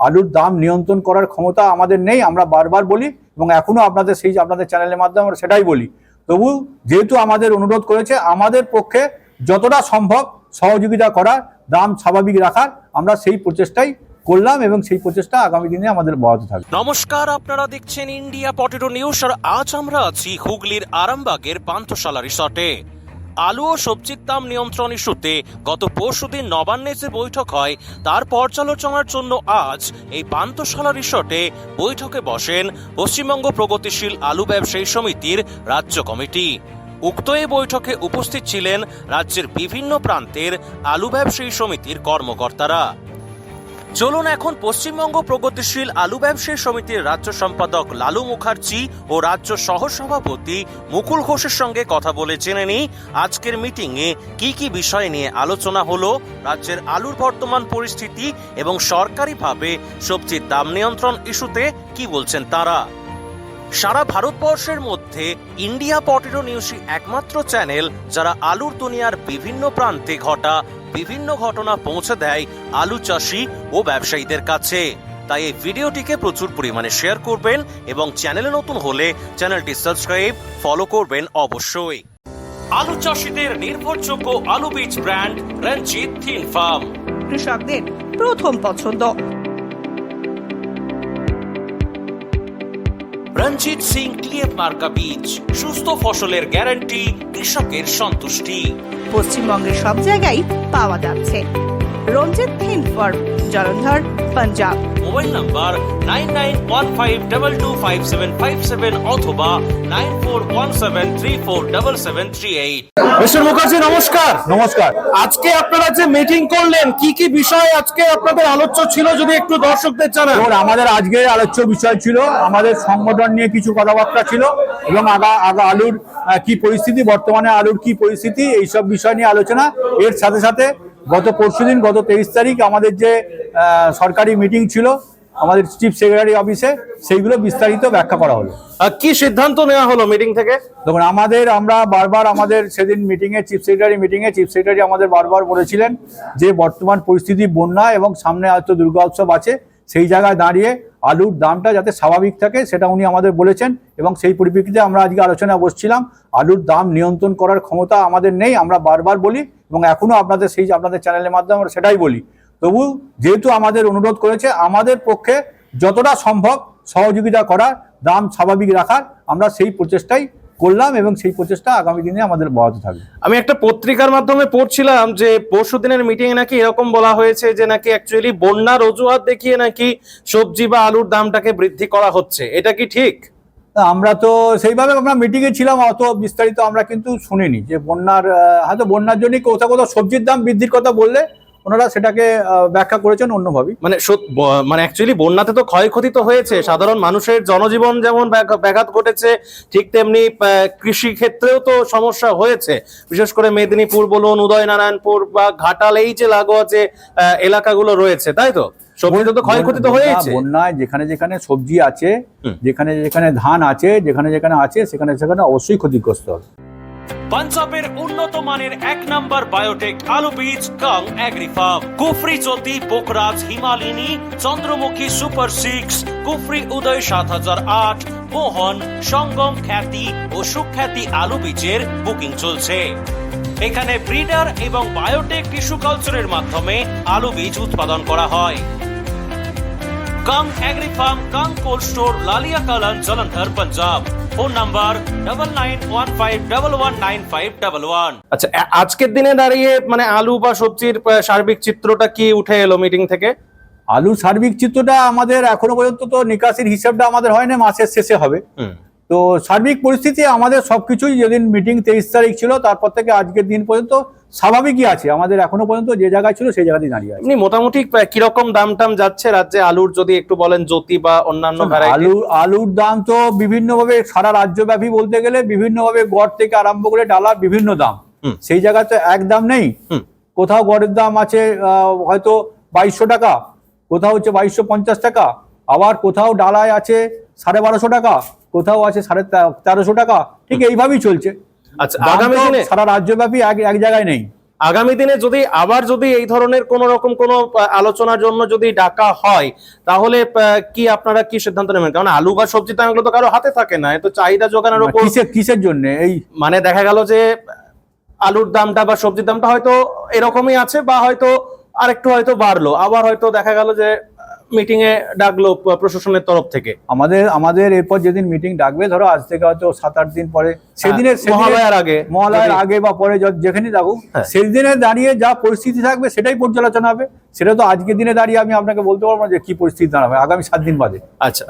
আলুর দাম নিয়ন্ত্রণ করার ক্ষমতা আমাদের নেই, আমরা বারবার বলি এবং এখনো আপনাদের চ্যানেলের মাধ্যমে আমরা সেটাই বলি। তবু যেহেতু আমাদের অনুরোধ করেছে, আমাদের পক্ষে যতটা সম্ভব সহযোগিতা করার, দাম স্বাভাবিক রাখার, আমরা সেই প্রচেষ্টাই করলাম এবং সেই প্রচেষ্টা আগামী দিনে আমাদের অব্যাহত থাকবে। নমস্কার, আপনারা দেখছেন ইন্ডিয়া পটেটো নিউজ। আর আজ আমরা আছি হুগলির আরামবাগের পান্থশালা রিসর্টে। আলু ও সবজির দাম নিয়ন্ত্রণ ইস্যুতে গত পরশুদিন নবান্নে যে বৈঠক হয় তার পর্যালোচনার জন্য আজ এই পান্থশালা রিসর্টে বৈঠকে বসেন পশ্চিমবঙ্গ প্রগতিশীল আলু ব্যবসায়ী সমিতির রাজ্য কমিটি। উক্ত এই বৈঠকে উপস্থিত ছিলেন রাজ্যের বিভিন্ন প্রান্তের আলু ব্যবসায়ী সমিতির কর্মকর্তারা। চলুন এখন পশ্চিমবঙ্গ প্রগতিশীল আলু ব্যবসায়ী সমিতির রাজ্য সম্পাদক লালু মুখার্জি ও রাজ্য সহসভাপতি মুকুল ঘোষের সঙ্গে কথা বলে জেনে নিই আজকের মিটিংয়ে কি কি বিষয় নিয়ে আলোচনা হলো, রাজ্যের আলুর বর্তমান পরিস্থিতি এবং সরকারিভাবে সবজির দাম নিয়ন্ত্রণ ইস্যুতে কি বলছেন তারা। সারা ভারতবর্ষের মধ্যে ইন্ডিয়া পটেটো নিউজই একমাত্র চ্যানেল যারা আলুর দুনিয়ার বিভিন্ন প্রান্তে ঘটা বিভিন্ন ঘটনা পৌঁছে দেয় আলু চাষি ও ব্যবসায়ীদের কাছে। তাই এই ভিডিওটিকে প্রচুর পরিমাণে শেয়ার করবেন এবং চ্যানেলে নতুন হলে চ্যানেলটি সাবস্ক্রাইব, ফলো করবেন অবশ্যই। আলু চাষিদের নির্ভরযোগ্য আলু বীজ ব্র্যান্ড রঞ্জিত থিন ফার্ম, কৃষকদের প্রথম পছন্দ। রঞ্জিত সিং টিএফ মার্কা বীজ, সুস্থ ফসলের গ্যারান্টি, কৃষকের সন্তুষ্টি। পশ্চিমবঙ্গের সব জায়গায় পাওয়া যাচ্ছে। রঞ্জিত থিন farm, Jalandhar, Punjab. Mobile number 9915225757 অথবা 9417347738। মিস্টার মুখার্জি নমস্কার। নমস্কার। আজকে আপনারা যে মিটিং করলেন কি কি বিষয় আজকে আপনাদের আলোচ্য ছিল যদি একটু দর্শকদের জানান। আমাদের আজকে আলোচ্য বিষয় ছিল, আমাদের সংগঠন নিয়ে কিছু কথাবার্তা ছিল এবং আলুর কি পরিস্থিতি, বর্তমানে আলুর কি পরিস্থিতি, এইসব বিষয় নিয়ে আলোচনা। এর সাথে সাথে গত 23 তারিখ আমাদের যে সরকারি মিটিং ছিল আমাদের চিফ সেক্রেটারি অফিসে, সেইগুলো বিস্তারিত ব্যাখ্যা করা হলো। কি সিদ্ধান্ত নেওয়া হলো মিটিং থেকে? দেখুন, আমরা বারবার আমাদের সেদিন চিফ সেক্রেটারি আমাদের বারবার বলেছিলেন যে বর্তমান পরিস্থিতি বন্যা এবং সামনে হয়তো দুর্গা উৎসব আছে, সেই জায়গায় দাঁড়িয়ে আলুর দামটা যাতে স্বাভাবিক থাকে সেটা উনি আমাদের বলেছেন এবং সেই পরিপ্রেক্ষিতে আমরা আজকে আলোচনায় বসছিলাম। আলুর দাম নিয়ন্ত্রণ করার ক্ষমতা আমাদের নেই, আমরা বারবার বলি এবং এখনো আপনাদের চ্যানেলের মাধ্যমে আমরা সেটাই বলি। তবু যেহেতু আমাদের অনুরোধ করেছে, আমাদের পক্ষে যতটা সম্ভব সহযোগিতা করার, দাম স্বাভাবিক রাখার, আমরা সেই প্রচেষ্টাই করলাম এবং সেই প্রচেষ্টা আগামী দিনে আমাদের অব্যাহত থাকবে। আমি একটা পত্রিকার মাধ্যমে পড়ছিলাম যে পরশুদিনের মিটিং এ নাকি এরকম বলা হয়েছে যে নাকি অ্যাকচুয়ালি বন্যার অজুহাত দেখিয়ে নাকি সবজি বা আলুর দামটাকে বৃদ্ধি করা হচ্ছে, এটা কি ঠিক? আমরা তো সেইভাবে আমরা মিটিংয়ে ছিলাম, অত বিস্তারিত আমরা কিন্তু শুনিনি যে হয়তো বন্যার জন্য কোথাও কোথাও সবজির দাম বৃদ্ধির কথা বললে ওনারা সেটাকে ব্যাখ্যা করেছেন অন্যভাবে। মানে অ্যাকচুয়ালি বন্যাতে তো ক্ষয়ক্ষতি তো হয়েছে, সাধারণ মানুষের জনজীবন যেমন ব্যাঘাত ঘটেছে ঠিক তেমনি কৃষি ক্ষেত্রেও তো সমস্যা হয়েছে। বিশেষ করে মেদিনীপুর বলুন, উদয়নারায়ণপুর বা ঘাটাল, এই যে লাগোয়া যে এলাকাগুলো রয়েছে, তাই তো সবজিতে তো ক্ষয়ক্ষতি তো হয়েছে। বন্যায় যেখানে যেখানে সবজি আছে, যেখানে যেখানে ধান আছে, যেখানে যেখানে আছে সেখানে সেখানে অবশ্যই ক্ষতিগ্রস্ত হবে। পাঞ্জাবের উন্নত মানের 1 নম্বর বায়োটেক আলু বীজ কাং এগ্রি ফার্ম, কুফরি জ্যোতি, পোখরাজ, হিমালিনী, চন্দ্রমুখী সুপার 6, কুফরি উদয় 7008, মোহন, সঙ্গম খ্যাতি ও সুখ্যাতি আলু বীজের বুকিং চলছে। এখানে ব্রিডার এবং বায়োটেক টিস্যু কালচারের মাধ্যমে আলু বীজ উৎপাদন করা হয়। Kang agri farm, Kang cold store, Lalia Kalan, Jalandhar, Punjab. Phone number 9915119511। আচ্ছা, আজকের দিনে দাঁড়িয়ে মানে আলু বা সবজির সার্বিক চিত্রটা কি উঠে এলো মিটিং থেকে? আলুর সার্বিক চিত্রটা আমাদের এখনো পর্যন্ত তো নিকাশির হিসাবটা আমাদের হয় না, মাসের শেষে হবে। তো সার্বিক পরিস্থিতি আমাদের সবকিছুই, যেদিন মিটিং 23 তারিখ ছিল তারপর থেকে আজকের দিন পর্যন্ত স্বাভাবিকই আছে, আমাদের এখনো পর্যন্ত যে জায়গায় ছিল সেই জায়গাতেই দাঁড়িয়ে আছে। মোটামুটি কিরকম দাম যাচ্ছে রাজ্যে আলুর, যদি একটু বলেন, জ্যোতি বা অন্যান্য আলুর দাম তো বিভিন্নভাবে সারা রাজ্যব্যাপী বলতে গেলে বিভিন্নভাবে, গড় থেকে আরম্ভ করে ডালা বিভিন্ন দাম, সেই জায়গায় তো এক দাম নেই। কোথাও গড়ের দাম আছে হয়তো 2200 টাকা, কোথাও হচ্ছে 2250 টাকা, আবার কোথাও ডালায় আছে 1250 টাকা, কোথাও আছে 1350 টাকা, ঠিক এইভাবেই চলছে। আচ্ছা, আগামী দিনে সারা রাজ্যব্যাপী এক জায়গায় নেই। আগামী দিনে যদি আবার এই ধরনের কোন রকম কোনো আলোচনার জন্য যদি ডাকা হয়, তাহলে কি আপনারা কি সিদ্ধান্ত নেবেন? কারণ আলু বা সবজির দাম এগুলো তো কারো হাতে থাকে না, এ তো চাহিদা যোগানোর উপর। কিসের জন্য এই মানে দেখা গেল যে আলুর দামটা বা সবজির দামটা হয়তো এরকমই আছে, বা হয়তো আরেকটু হয়তো বাড়লো, আবার হয়তো দেখা গেল যে মিটিং এ ডাকলো প্রশাসনের তরফ থেকে। আমাদের এরপর যেদিন মিটিং ডাকবে, ধরো আজ থেকে হয়তো 7-8 দিন পরে, মহালয়ার আগে বা পরে যেখানে ডাকুক, সেদিনে দাঁড়িয়ে যা পরিস্থিতি থাকবে সেটাই পর্যালোচনা হবে। সেটা তো আজকের দিনে দাঁড়িয়ে আমি আপনাকে বলতে পারবো না যে কি পরিস্থিতি দাঁড়াবে আগামী 7 দিন বাদে। আচ্ছা,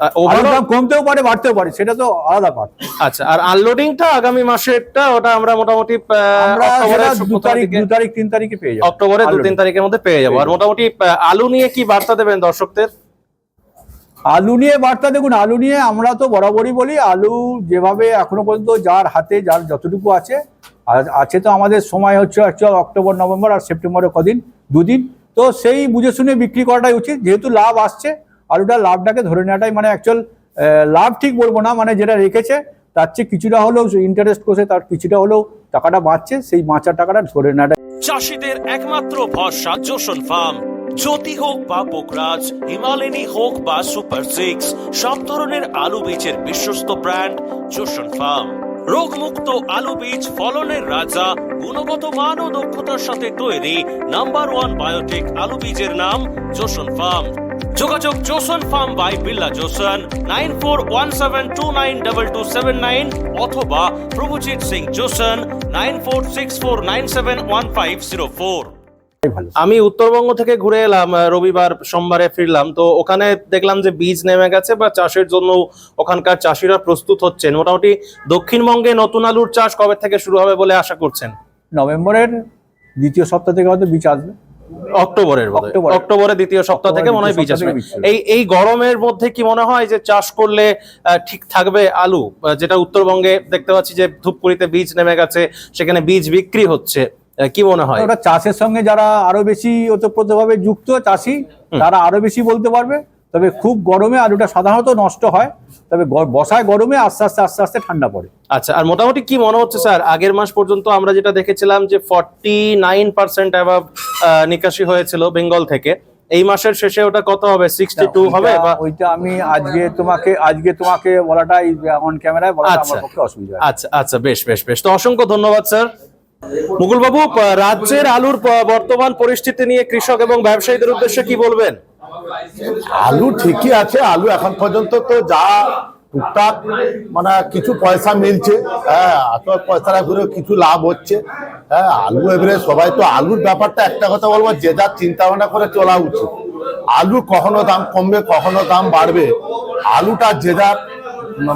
দাম কমতেও পারে, বাড়তেও পারে, সেটা তো আলাদা পার্ট। আচ্ছা, আর আনলোডিংটা আগামী মাসেরটা ওটা আমরা মোটামুটি 2-3 তারিখে পেয়ে যাবো, অক্টোবরের 2-3 তারিখের মধ্যে পেয়ে যাবো। আর মোটামুটি আলু নিয়ে কি বার্তা দেবেন দর্শকদের? আলু নিয়ে বার্তা দেখুন, আলু নিয়ে আমরা তো বরাবরই বলি, আলু যেভাবে এখনো পর্যন্ত যার হাতে যার যতটুকু আছে তো আমাদের সময় হচ্ছে অ্যাকচুয়াল অক্টোবর, নভেম্বর আর সেপ্টেম্বরে কদিন, 2 দিন, তো সেই বুঝে শুনে বিক্রি করাটাই উচিত। যেহেতু লাভ আসছে, আলুটার লাভটাকে ধরে নেওয়াটাই, মানে অ্যাকচুয়াল লাভ ঠিক বলবো না, মানে যেটা রেখেছে তার চেয়ে কিছুটা হলেও ইন্টারেস্ট করছে, তার কিছুটা হলেও টাকাটা বাঁচছে, সেই বাঁচার টাকাটা ধরে নেওয়াটা। চাষিদের একমাত্র ভরসা জোসন ফার্ম। জ্যোতি হোক বা পোকরাজ, হিমালয়ানি হোক বা সুপার 6, সব ধরনের আলু বীজের বিশ্বস্ত ব্র্যান্ড জোসন ফার্ম। রোগমুক্ত আলু বীজ, ফলনের রাজা, গুণগত মান ও দক্ষতার সাথে তৈরি নাম্বার 1 বায়োটেক আলু বীজের নাম জোসন ফার্ম। যোগাযোগ Joseon farm by Billah Joseon, 9417292279 অথবা প্রভুজিৎ সিং জোসন, 9464971504। আমি উত্তরবঙ্গ থেকে ঘুরে এলাম, রবিবার সোমবারে ফিরলাম, তো ওখানে দেখলাম যে বীজ নেমে গেছে বা চাষের জন্য ওখানকার চাষিরা প্রস্তুত হচ্ছেন। মোটামুটি দক্ষিণবঙ্গে নতুন আলুর চাষ কবে থেকে শুরু হবে বলে আশা করছেন? নভেম্বরের দ্বিতীয় সপ্তাহ থেকে হয়তো বীজ আসবে, অক্টোবরের দ্বিতীয় সপ্তাহ থেকে মনে হয় বীজ আসবে। এই গরমের মধ্যে কি মনে হয় যে চাষ করলে ঠিক থাকবে আলু? যেটা উত্তরবঙ্গে দেখতে পাচ্ছি যে ধূপগুড়িতে বীজ নেমে গেছে, সেখানে বীজ বিক্রি হচ্ছে, কি মনে হয়? ওটা চাষের সঙ্গে যারা আরো বেশি ওতপ্রোতভাবে যুক্ত চাষি, তারা আরো বেশি বলতে পারবে। তবে খুব গরমে আলুটা সাধারণত নষ্ট হয়, তবে বর্ষায় গরমে আস্তে আস্তে ঠান্ডা পড়ে। আচ্ছা, আর মোটামুটি কি মনে হচ্ছে স্যার, আগের মাস পর্যন্ত আমরা যেটা দেখেছিলাম যে 49% অ্যাবাভ নিকাশি হয়েছিল বেঙ্গল থেকে, এই মাসের শেষে ওটা কত হবে? 62 হবে? বা ওইটা আমি আজকে তোমাকে বলাটাই অন ক্যামেরায় বলা আমার পক্ষে অসুবিধা। আচ্ছা, বেশ, তো অসংখ্য ধন্যবাদ স্যার। মুকুল বাবু, রাজ্যের আলুর বর্তমান পরিস্থিতি নিয়ে কৃষক এবং ব্যবসায়ীদের উদ্দেশ্যে কি বলবেন? আলু ঠিকই আছে, আলু এখন পর্যন্ত তো যা টুকটাক মানে কিছু পয়সা মিলছে, হ্যাঁ, পয়সা ঘুরে কিছু লাভ হচ্ছে, হ্যাঁ। আলু এবারে সবাই তো আলুর ব্যাপারটা একটা কথা বলবো, যে যার চিন্তা ভাবনা করে চলা উচিত। আলু কখনো দাম কমবে, কখনো দাম বাড়বে, আলুটা যে যার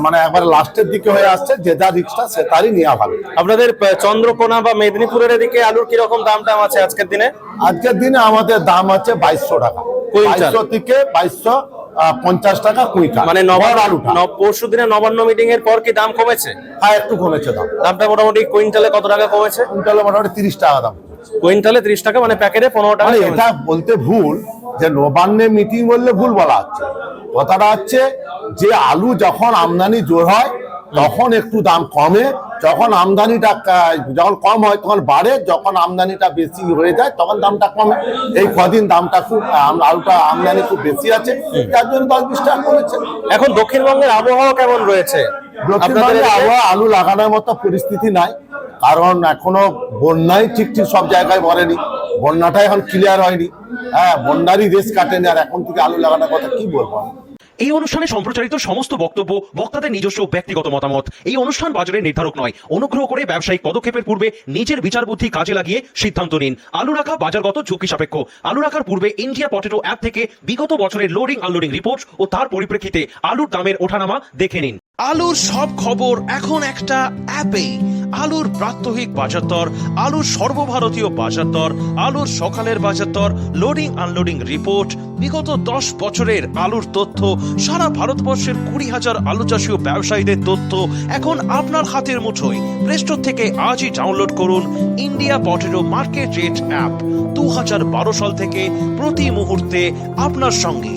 মানে একবার লাস্টের দিকে হয়ে আসছে, যে যা রিক্সটা সে তারই নেওয়া ভালো। আপনাদের চন্দ্রকোনা বা মেদিনীপুরের এদিকে আলুর কিরকম দাম আছে আজকের দিনে? আজকের দিনে আমাদের দাম আছে 2200 টাকা, 2200 থেকে 2250 টাকা কুইন্টাল। মানে পরশু দিনে নবান্ন মিটিং এর পর কি দাম কমেছে? হ্যাঁ, একটু কমেছে দামটা। মোটামুটি কুইন্টালে কত টাকা কমেছে? কুইন্টালে মোটামুটি 30 টাকা দাম। কুইন্টালে 30 টাকা, মানে প্যাকেটে 15 টাকা। এটা বলতে ভুল, যে নবান্নে মিটিং বললে ভুল বলা হচ্ছে। কথাটা হচ্ছে যে আলু যখন আমদানি জোর হয় তখন একটু দাম কমে, যখন আমদানিটা যখন কম হয় তখন বাড়ে, যখন আমদানিটা বেশি হয়ে যায় তখন দামটা কমে। এই কদিন দামটা খুব, আলুটা আমদানি খুব বেশি আছে, যার জন্য 10-20 টাকা কমেছে। এখন দক্ষিণবঙ্গের আবহাওয়া কেমন রয়েছে? দক্ষিণবঙ্গের আবহাওয়া আলু লাগানোর মতো পরিস্থিতি নাই, কারণ এখনো বন্যাই ঠিক সব জায়গায় মরেনি, বন্যাটা এখন ক্লিয়ার হয়নি, হ্যাঁ, বন্যারই রেস কাটেনি, আর এখন থেকে আলু লাগানোর কথা কি বলবো। এই অনুষ্ঠানে সম্প্রচারিত সমস্ত বক্তব্য বক্তাদের নিজস্ব ব্যক্তিগত মতামত। এই অনুষ্ঠান বাজারের নির্ধারক নয়। অনুগ্রহ করে ব্যবসায়িক পদক্ষেপের পূর্বে নিজের বিচার বুদ্ধি কাজে লাগিয়ে সিদ্ধান্ত নিন। আলু রাখা বাজারগত ঝুঁকি সাপেক্ষ। আলু রাখার পূর্বে ইন্ডিয়া পটেটো অ্যাপ থেকে বিগত বছরের লোডিং আনলোডিং রিপোর্ট ও তার পরিপ্রেক্ষিতে আলুর দামের ওঠানামা দেখে নিন। আলুর সব খবর এখন একটা অ্যাপেই। আলুর প্রাত্যহিক বাজার দর, আলুর সর্বভারতীয় বাজার দর, আলুর সকালের বাজার দর, লোডিং আনলোডিং রিপোর্ট, বিগত 10 বছরের আলুর তথ্য, সারা ভারতবর্ষের 20,000 আলু চাষী ও ব্যবসায়ীদের তথ্য এখন আপনার হাতের মুঠোয়। প্লে স্টোর থেকে আজই ডাউনলোড করুন India potato market rate app. 2012 সাল থেকে প্রতি মুহূর্তে আপনার সঙ্গে।